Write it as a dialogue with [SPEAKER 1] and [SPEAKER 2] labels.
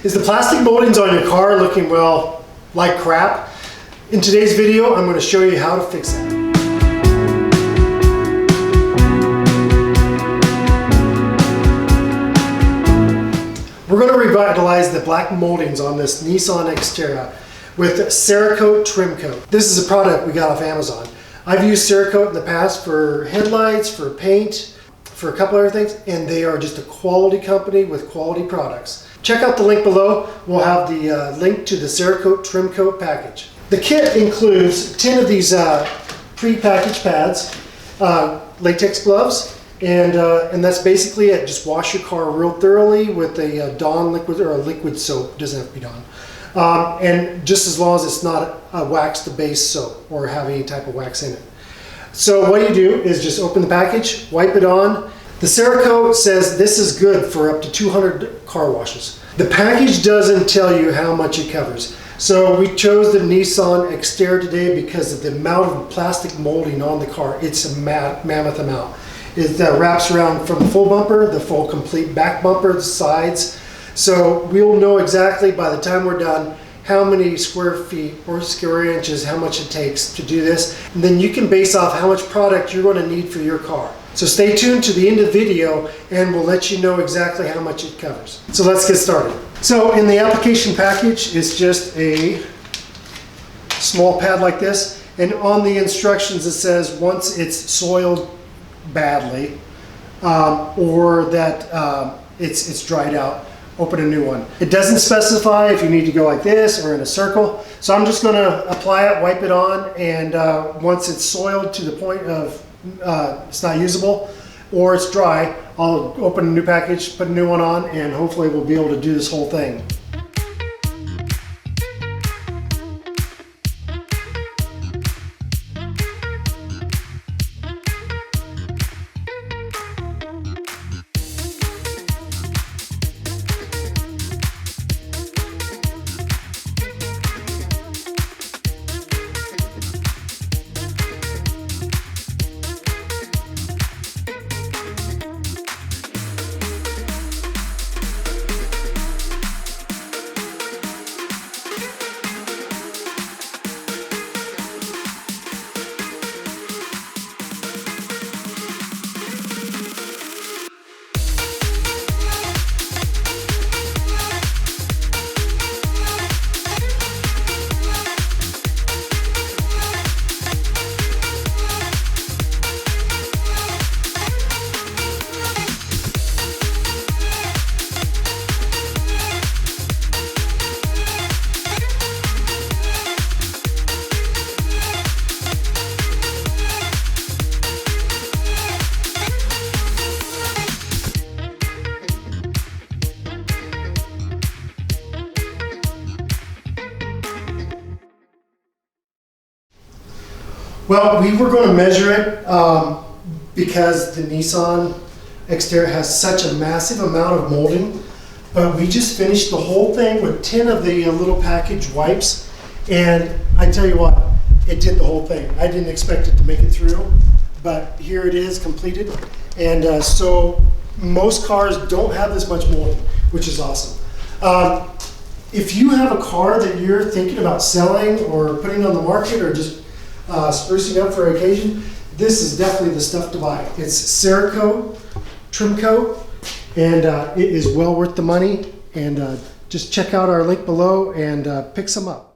[SPEAKER 1] Is the plastic moldings on your car looking, well, like crap? In today's video, I'm going to show you how to fix that. We're going to revitalize the black moldings on this Nissan Xterra with Cerakote Trim Coat. This is a product we got off Amazon. I've used Cerakote in the past for headlights, for paint, for a couple other things, and they are just a quality company with quality products. Check out the link below. We'll have the link to the Cerakote Trim Coat package. The kit includes 10 of these pre-packaged pads, latex gloves, and that's basically it. Just wash your car real thoroughly with a Dawn liquid or a liquid soap. It doesn't have to be Dawn. And just as long as it's not a wax-based soap or have any type of wax in it. So what you do is just open the package, wipe it on. The Cerakote says this is good for up to 200 car washes. The package doesn't tell you how much it covers. So we chose the Nissan Xterra today because of the amount of plastic molding on the car. It's a mammoth amount. It wraps around from the full bumper, the full complete back bumper, the sides. So we'll know exactly by the time we're done how many square feet or square inches, how much it takes to do this. And then you can base off how much product you're going to need for your car. So stay tuned to the end of the video and we'll let you know exactly how much it covers. So let's get started. So in the application package, it's just a small pad like this. And on the instructions it says once it's soiled badly or that it's dried out, open a new one. It doesn't specify if you need to go like this or in a circle. So I'm just going to apply it, wipe it on, and once it's soiled to the point of it's not usable or it's dry, I'll open a new package, put a new one on, and hopefully we'll be able to do this whole thing. Well, we were going to measure it because the Nissan Xterra has such a massive amount of molding, but we just finished the whole thing with 10 of the little package wipes, and I tell you what, it did the whole thing. I didn't expect it to make it through, but here it is completed, and so most cars don't have this much molding, which is awesome. If you have a car that you're thinking about selling or putting on the market or just sprucing up for occasion, this is definitely the stuff to buy. It's Cerakote Trim Coat, and it is well worth the money. And just check out our link below and pick some up.